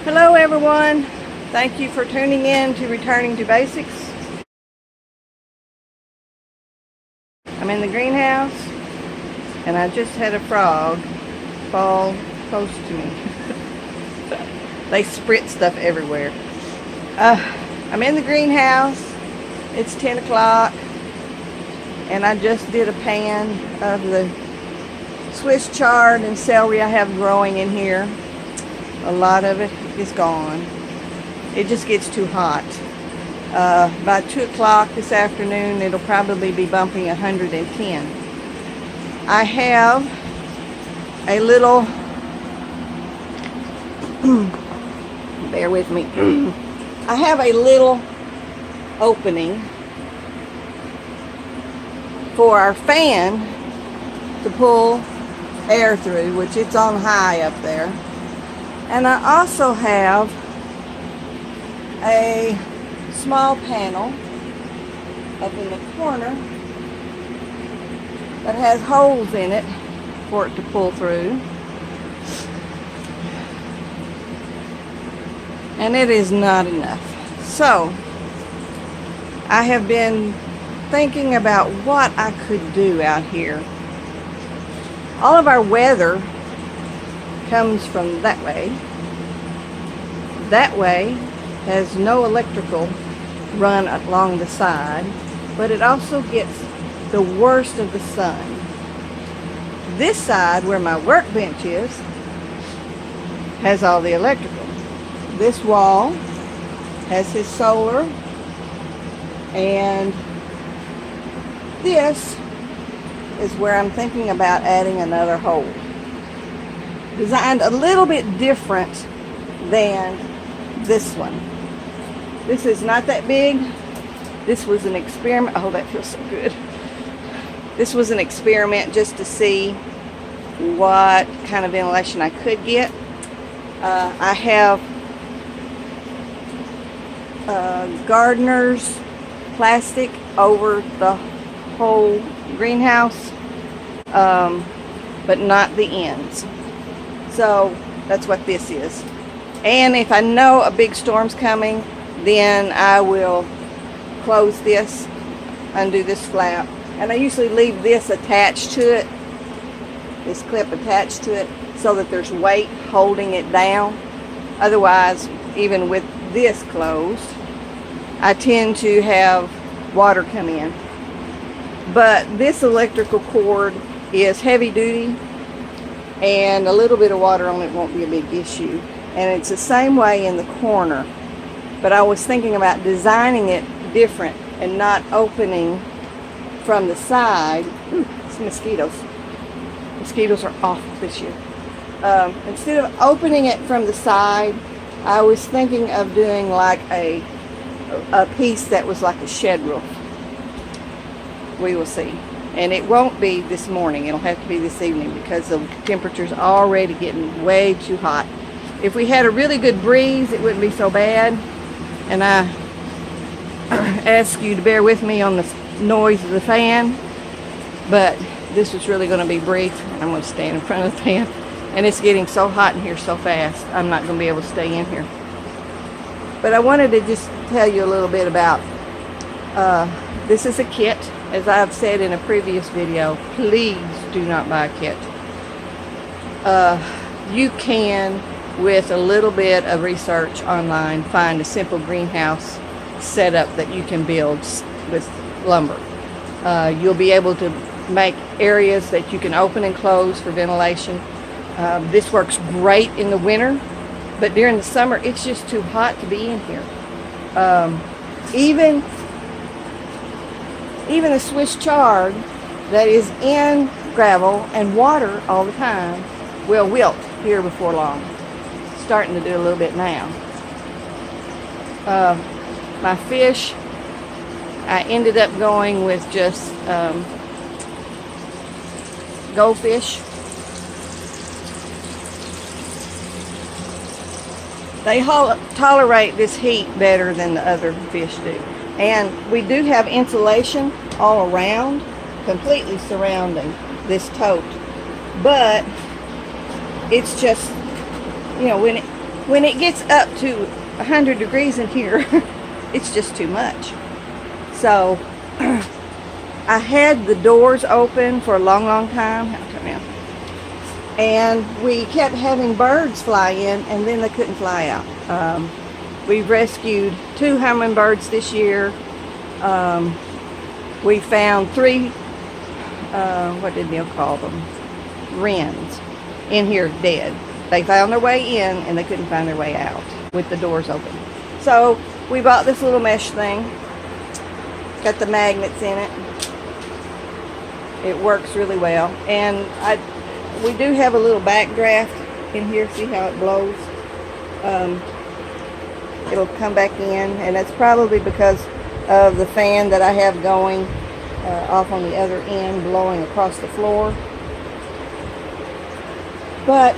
Hello everyone, thank you for tuning in to Returning to Basics. I'm in the greenhouse and I just had a frog fall close to me. They sprit stuff everywhere. I'm in the greenhouse, it's 10 o'clock and I just did a pan of the Swiss chard and celery I have growing in here. A lot of it is gone. It just gets too hot. By 2 o'clock this afternoon, it'll probably be bumping 110. I have a little, bear with me, I have a little opening for our fan to pull air through, which it's on high up there. And I also have a small panel up in the corner that has holes in it for it to pull through. And it is not enough. So, I have been thinking about what I could do out here. All of our weather comes from that way. That way has no electrical run along the side, but it also gets the worst of the sun. This side, where my workbench is, has all the electrical. This wall has his solar, and this is where I'm thinking about adding another hole. Designed a little bit different than this one. This is not that big. This was an experiment. Oh, that feels so good. This was an experiment just to see what kind of ventilation I could get. I have gardener's plastic over the whole greenhouse, but not the ends. So that's what this is. And if I know a big storm's coming, then I will close this, undo this flap. And I usually leave this attached to it, this clip attached to it, so that there's weight holding it down. Otherwise, even with this closed, I tend to have water come in. But this electrical cord is heavy duty, and a little bit of water on it won't be a big issue. And it's the same way in the corner. But I was thinking about designing it different and not opening from the side. Ooh, it's mosquitoes. Mosquitoes are awful this year. Instead of opening it from the side, I was thinking of doing like a piece that was like a shed roof. We will see. And it won't be this morning. It'll have to be this evening because the temperature's already getting way too hot. If we had a really good breeze, it wouldn't be so bad. And I ask you to bear with me on the noise of the fan. But this is really going to be brief. I'm going to stand in front of the fan. And it's getting so hot in here so fast, I'm not going to be able to stay in here. But I wanted to just tell you a little bit about, this is a kit. As I've said in a previous video, please do not buy a kit. You can, with a little bit of research online, find a simple greenhouse setup that you can build with lumber. You'll be able to make areas that you can open and close for ventilation. This works great in the winter, but during the summer it's just too hot to be in here. Even the Swiss chard that is in gravel and water all the time will wilt here before long. It's starting to do a little bit now. My fish, I ended up going with just goldfish. They tolerate this heat better than the other fish do. And we do have insulation all around, completely surrounding this tote. But it's just, you know, when when it gets up to 100 degrees in here, it's just too much. So I had the doors open for a long time, and we kept having birds fly in, and then they couldn't fly out. We've rescued 2 hummingbirds this year. We found 3, what did Neil call them? Wrens in here dead. They found their way in and they couldn't find their way out with the doors open. So we bought this little mesh thing. Got the magnets in it. It works really well. And we do have a little backdraft in here. See how it blows? It'll come back in, and that's probably because of the fan that I have going off on the other end, blowing across the floor. But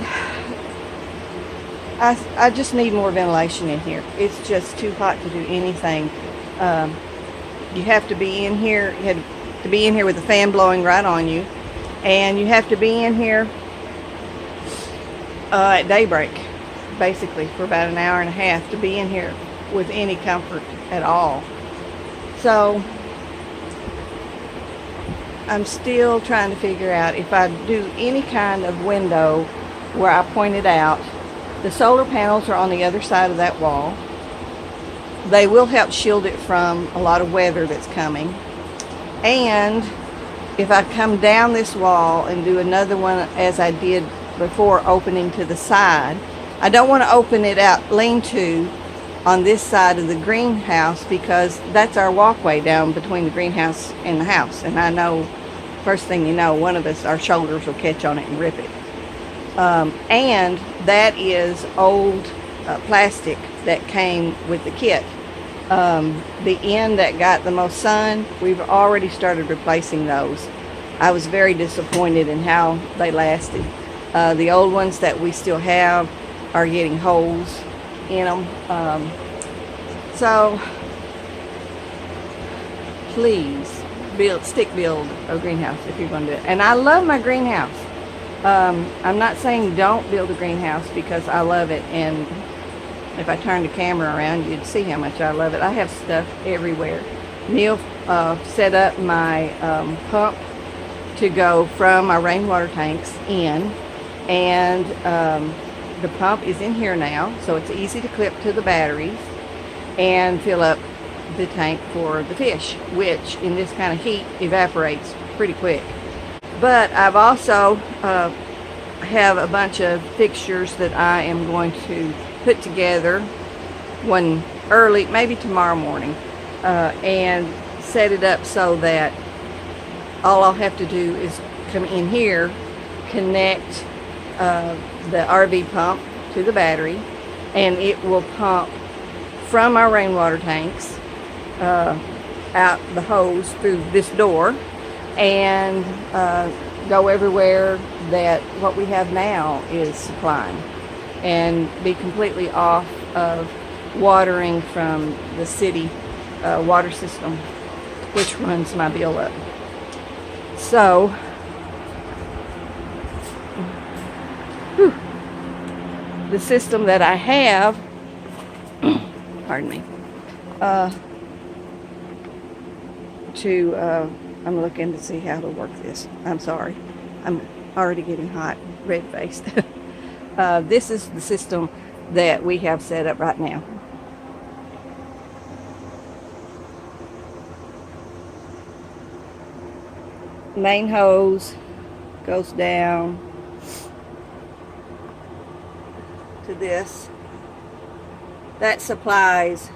I just need more ventilation in here. It's just too hot to do anything. You have to be in here. You have to be in here with the fan blowing right on you, and you have to be in here at daybreak, basically, for about an hour and a half to be in here with any comfort at all. So I'm still trying to figure out if I do any kind of window where I pointed out the solar panels are on the other side of that wall. They will help shield it from a lot of weather that's coming. And if I come down this wall and do another one as I did before, opening to the side, I don't want to open it out lean-to on this side of the greenhouse, because that's our walkway down between the greenhouse and the house. And I know, first thing you know, one of us, our shoulders will catch on it and rip it. And that is old plastic that came with the kit. The end that got the most sun, we've already started replacing those. I was very disappointed in how they lasted. The old ones that we still have are getting holes in them. So please stick build a greenhouse if you're going to do it. And I love my greenhouse. I'm not saying don't build a greenhouse, because I love it, and if I turn the camera around you'd see how much I love it. I have stuff everywhere. Neil set up my pump to go from our rainwater tanks in, and the pump is in here now, so it's easy to clip to the batteries and fill up the tank for the fish, which in this kind of heat evaporates pretty quick. But I've also have a bunch of fixtures that I am going to put together one early, maybe tomorrow morning, and set it up so that all I'll have to do is come in here, connect the RV pump to the battery, and it will pump from our rainwater tanks out the hose through this door, and go everywhere that what we have now is supplying, and be completely off of watering from the city water system, which runs my bill up. So the system that I have, pardon me, I'm looking to see how to work this. I'm sorry, I'm already getting hot, red-faced. This is the system that we have set up right now. Main hose goes down to this. That supplies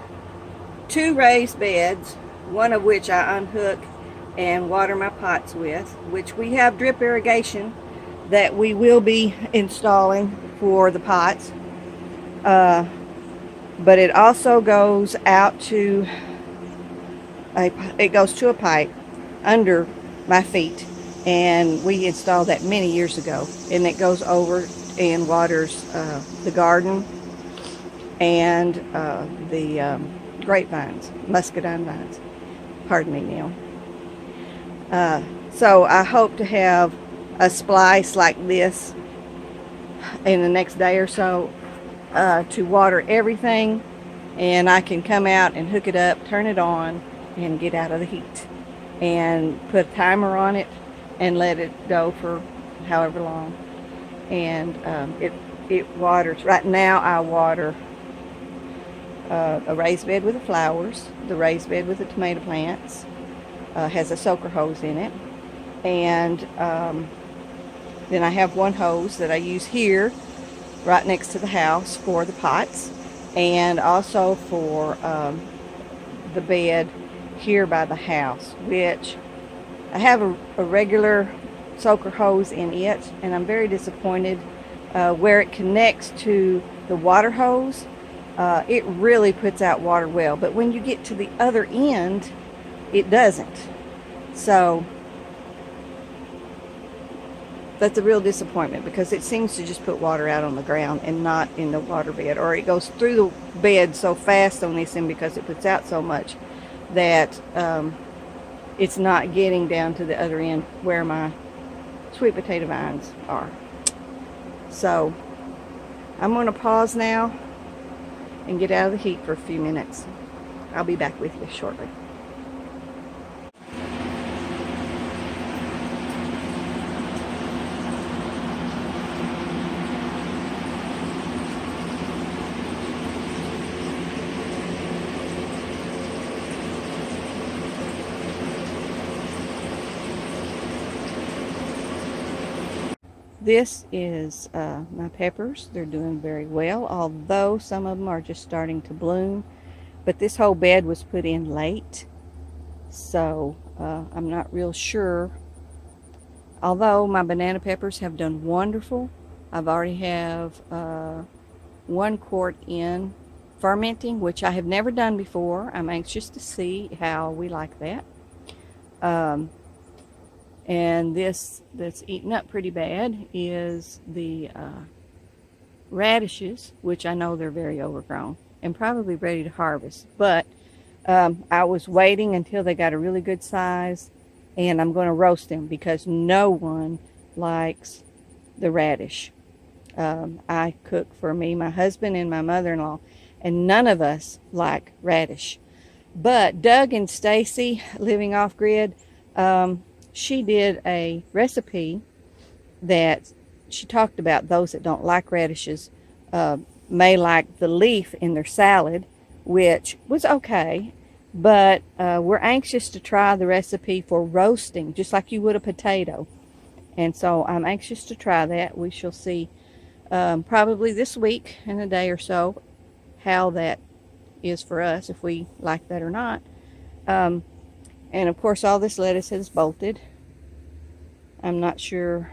2 raised beds, one of which I unhook and water my pots with, which we have drip irrigation that we will be installing for the pots. But it also goes out to a pipe under my feet, and we installed that many years ago, and it goes over and waters the garden and the grapevines, muscadine vines. Pardon me, Neil. So I hope to have a splice like this in the next day or so. to water everything, and I can come out and hook it up, turn it on, and get out of the heat, and put a timer on it and let it go for however long. And it waters. Right now I water a raised bed with the flowers, the raised bed with the tomato plants, has a soaker hose in it, and then I have one hose that I use here right next to the house for the pots, and also for the bed here by the house, which I have a regular soaker hose in it, and I'm very disappointed where it connects to the water hose. It really puts out water well, but when you get to the other end, it doesn't. So that's a real disappointment, because it seems to just put water out on the ground and not in the water bed, or it goes through the bed so fast on this end because it puts out so much that it's not getting down to the other end where my sweet potato vines are. So I'm going to pause now and get out of the heat for a few minutes. I'll be back with you shortly. This is my peppers. They're doing very well, although some of them are just starting to bloom. But this whole bed was put in late, so I'm not real sure. Although my banana peppers have done wonderful. I've already have 1 quart in fermenting, which I have never done before. I'm anxious to see how we like that. And this that's eaten up pretty bad is the radishes, which I know they're very overgrown and probably ready to harvest. But I was waiting until they got a really good size, and I'm going to roast them because no one likes the radish. I cook for me, my husband, and my mother-in-law, and none of us like radish. But Doug and Stacy, living off grid, she did a recipe that she talked about those that don't like radishes may like the leaf in their salad, which was okay, but we're anxious to try the recipe for roasting, just like you would a potato. And so I'm anxious to try that. We shall see probably this week, in a day or so, how that is for us, if we like that or not. And of course, all this lettuce is bolted. I'm not sure.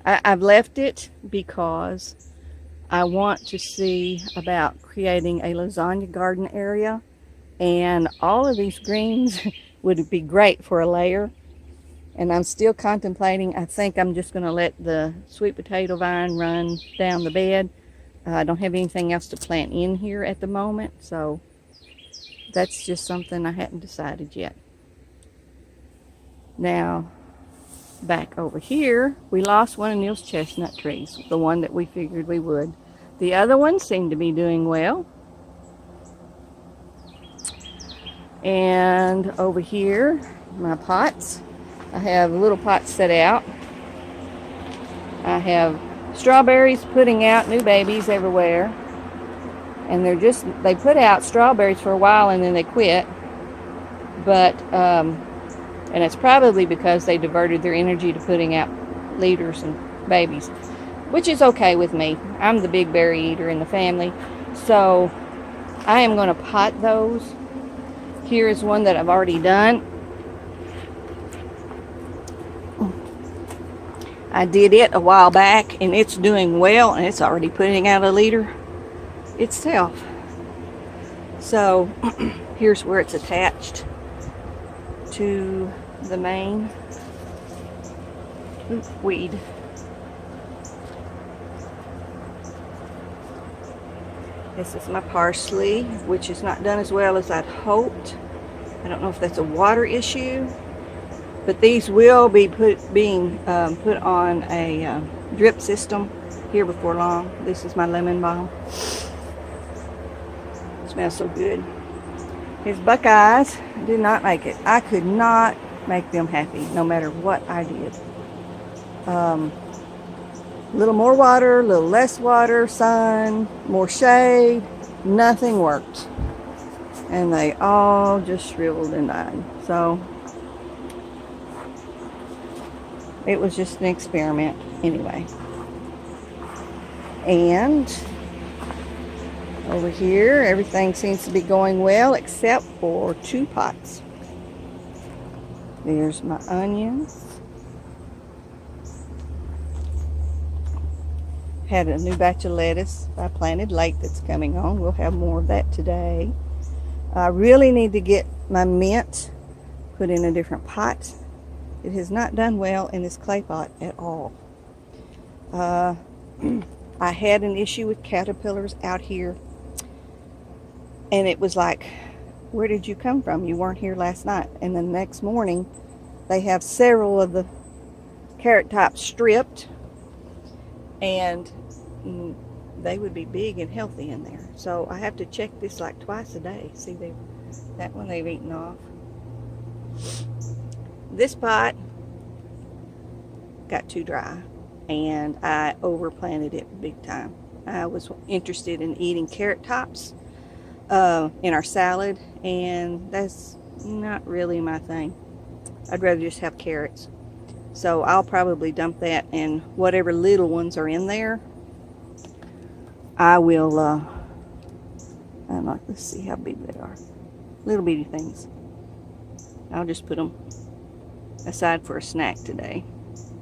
I've left it because I want to see about creating a lasagna garden area. And all of these greens would be great for a layer. And I'm still contemplating. I think I'm just going to let the sweet potato vine run down the bed. I don't have anything else to plant in here at the moment. So that's just something I hadn't decided yet. Now, back over here, we lost one of Neil's chestnut trees, the one that we figured we would. The other ones seem to be doing well. And over here, my pots. I have little pots set out. I have strawberries putting out new babies everywhere. And they put out strawberries for a while and then they quit. But, and it's probably because they diverted their energy to putting out leaders and babies, which is okay with me. I'm the big berry eater in the family. So I am going to pot those. Here is one that I've already done. I did it a while back and it's doing well, and it's already putting out a leader itself. So here's where it's attached to the main weed. This is my parsley, which is not done as well as I'd hoped. I don't know if that's a water issue, but these will be being put on a drip system here before long. This is my lemon balm. It smells so good. His Buckeyes did not make it. I could not make them happy, no matter what I did. A little more water, a little less water, sun, more shade, nothing worked. And they all just shriveled and died. So it was just an experiment anyway. And over here, everything seems to be going well except for 2 pots. There's my onions. Had a new batch of lettuce I planted late that's coming on. We'll have more of that today. I really need to get my mint put in a different pot. It has not done well in this clay pot at all. I had an issue with caterpillars out here. And it was like, where did you come from? You weren't here last night. And the next morning, they have several of the carrot tops stripped. And they would be big and healthy in there. So I have to check this like twice a day. See, that one they've eaten off. This pot got too dry. And I overplanted it big time. I was interested in eating carrot tops in our salad, and that's not really my thing. I'd rather just have carrots. So I'll probably dump that, and whatever little ones are in there, I will, I'm like, let's see how big they are. Little bitty things. I'll just put them aside for a snack today.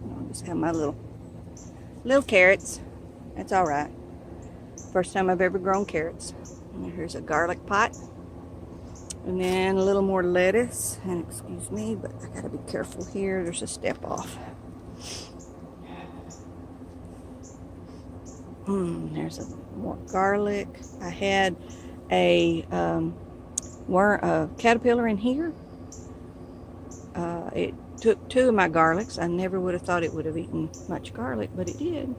I'll just have my little carrots. That's all right. First time I've ever grown carrots. And here's a garlic pot. And then a little more lettuce. And excuse me, but I gotta be careful here. There's a step off. There's more garlic. I had a caterpillar in here. It took 2 of my garlics. I never would have thought it would have eaten much garlic, but it did.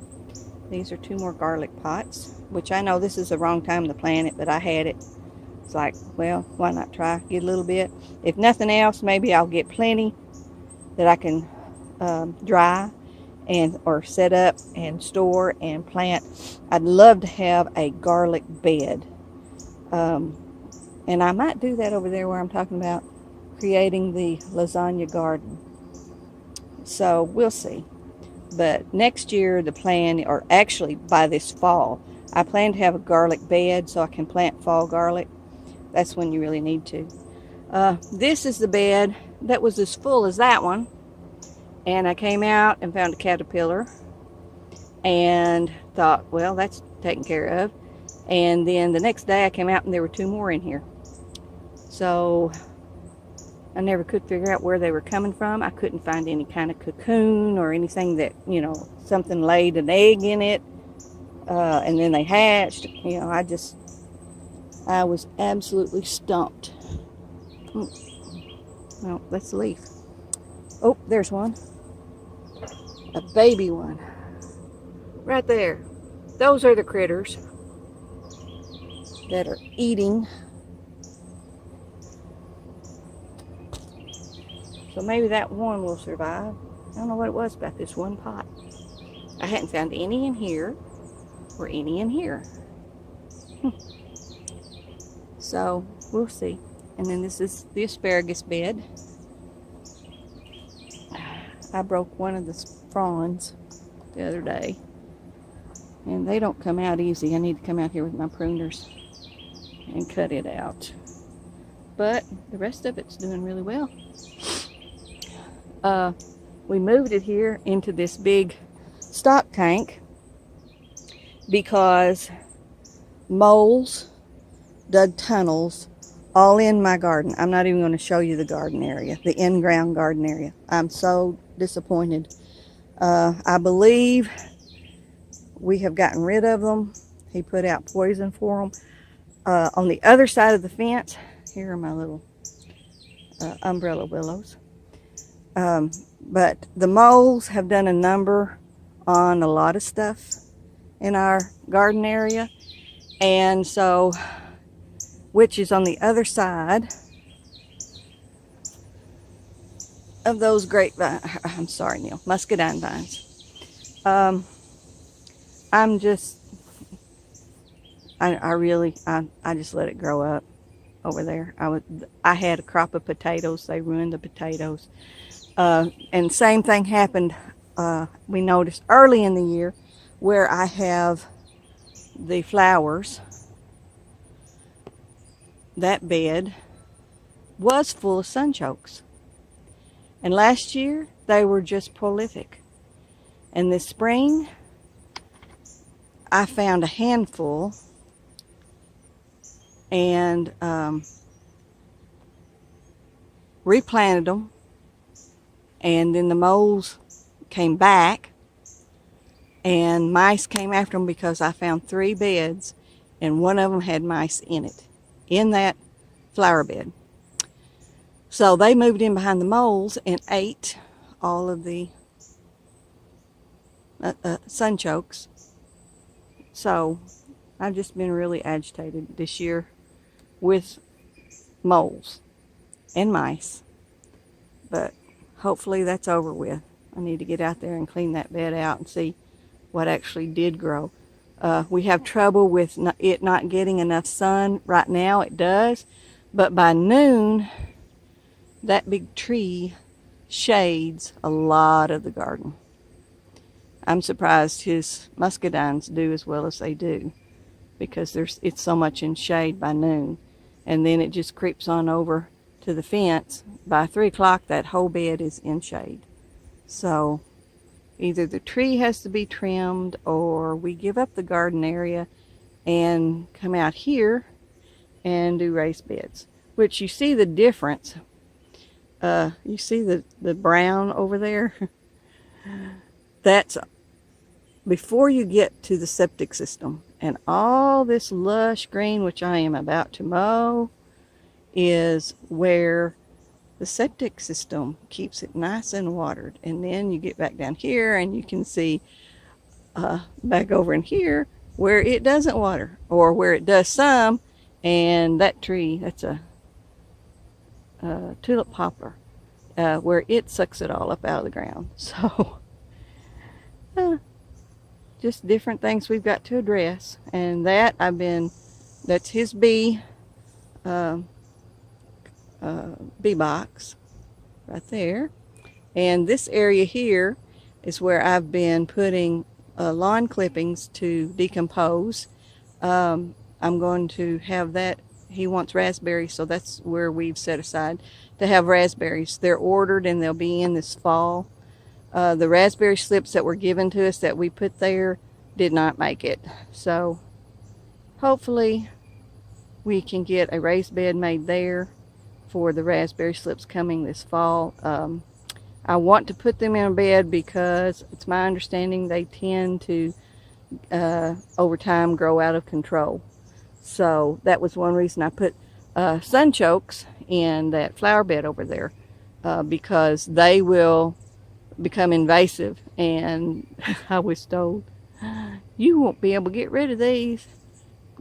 These are 2 more garlic pots, which I know this is the wrong time to plant it, but I had it. It's like, well, why not try? Get a little bit. If nothing else, maybe I'll get plenty that I can dry or set up and store and plant. I'd love to have a garlic bed. And I might do that over there where I'm talking about creating the lasagna garden. So we'll see. But next year, the plan, or actually by this fall, I plan to have a garlic bed so I can plant fall garlic. That's when you really need to. This is the bed that was as full as that one. And I came out and found a caterpillar and thought, well, that's taken care of. And then the next day I came out and there were 2 more in here. So I never could figure out where they were coming from. I couldn't find any kind of cocoon or anything that, something laid an egg in it. And then they hatched. I was absolutely stumped. Well, that's a leaf. Oh, there's one. A baby one. Right there. Those are the critters that are eating. So maybe that one will survive. I don't know what it was about this one pot. I hadn't found any in here or any in here. So we'll see. And then this is the asparagus bed. I broke one of the fronds the other day. And they don't come out easy. I need to come out here with my pruners and cut it out. But the rest of it's doing really well. We moved it here into this big stock tank because moles dug tunnels all in my garden. I'm not even going to show you the garden area, the in-ground garden area. I'm so disappointed. I believe we have gotten rid of them. He put out poison for them. On the other side of the fence, here are my little umbrella willows. But the moles have done a number on a lot of stuff. in our garden area. And so, which is on the other side of those I'm sorry, Neil, muscadine vines. I'm just, I just let it grow up over there. I had a crop of potatoes. They ruined the potatoes. And same thing happened, we noticed early in the year, where I have the flowers. That bed was full of sunchokes. And last year, they were just prolific. And this spring, I found a handful and replanted them. And then the moles came back, and mice came after them because I found 3 beds, and one of them had mice in it, in that flower bed. So they moved in behind the moles and ate all of the sunchokes. So I've just been really agitated this year with moles and mice. But hopefully that's over with. I need to get out there and clean that bed out and see what actually did grow. We have trouble with it not getting enough sun. Right now it does, but by noon, that big tree shades a lot of the garden. I'm surprised his muscadines do as well as they do, because it's so much in shade by noon, and then it just creeps on over to the fence. By 3 o'clock, that whole bed is in shade. So either the tree has to be trimmed, or we give up the garden area and come out here and do raised beds, which you see the difference. You see the brown over there? That's before you get to the septic system. And all this lush green, which I am about to mow, is where the septic system keeps it nice and watered. And then you get back down here and you can see back over in here where it doesn't water, or where it does some. And that tree, that's a tulip poplar, where it sucks it all up out of the ground. So just different things we've got to address. And that that's his bee box right there. And this area here is where I've been putting lawn clippings to decompose. I'm going to have that. He wants raspberries, so that's where we've set aside to have raspberries. They're ordered and they'll be in this fall. The raspberry slips that were given to us that we put there did not make it. So hopefully we can get a raised bed made there for the raspberry slips coming this fall. I want to put them in a bed because it's my understanding they tend to, over time, grow out of control. So that was one reason I put sunchokes in that flower bed over there, because they will become invasive. And I was told, you won't be able to get rid of these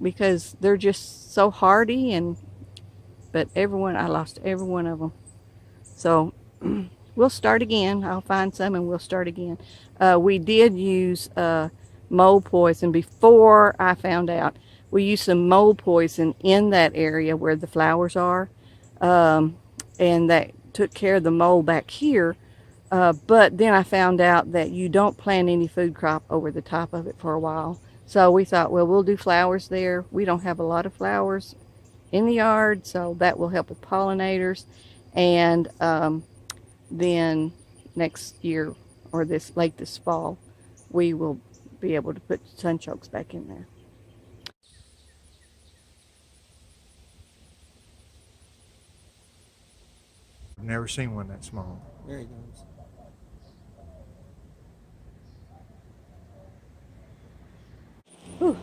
because they're just so hardy. But I lost every one of them. So we'll start again. I'll find some and we'll start again. We did use mold poison before I found out. We used some mold poison in that area where the flowers are, and that took care of the mold back here. But then I found out that you don't plant any food crop over the top of it for a while. So we thought, well, we'll do flowers there. We don't have a lot of flowers in the yard, so that will help with pollinators. And then next year, or late this fall, we will be able to put sunchokes back in there. I've never seen one that small. There he goes. Whew.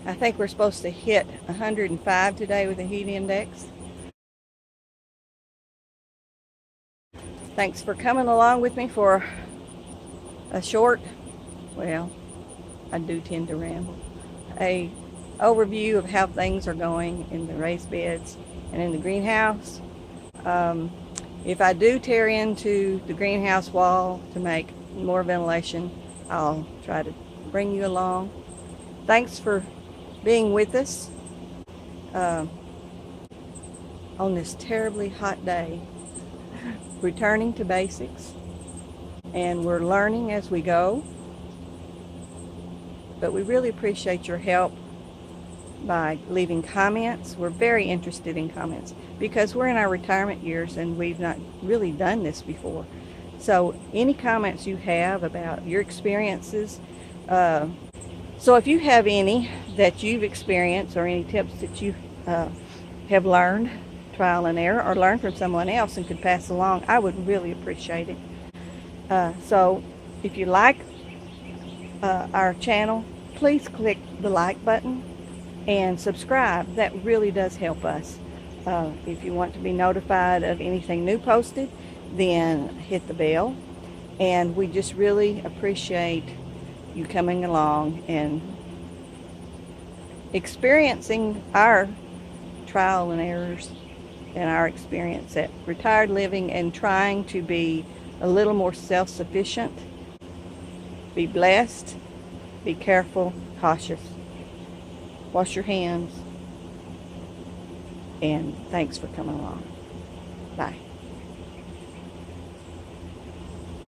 I think we're supposed to hit 105 today with the heat index. Thanks for coming along with me for a short, well, I do tend to ramble. A overview of how things are going in the raised beds and in the greenhouse. If I do tear into the greenhouse wall to make more ventilation, I'll try to bring you along. Thanks for being with us on this terribly hot day, returning to basics, and we're learning as we go, but we really appreciate your help by leaving comments. We're very interested in comments because we're in our retirement years and we've not really done this before. So any comments you have about your experiences, so if you have any that you've experienced or any tips that you have learned, trial and error, or learned from someone else and could pass along, I would really appreciate it. So if you like our channel, please click the like button and subscribe. That really does help us. If you want to be notified of anything new posted, then hit the bell. And we just really appreciate you coming along and experiencing our trial and errors and our experience at retired living and trying to be a little more self-sufficient. Be blessed, be careful, cautious. Wash your hands, and thanks for coming along. Bye.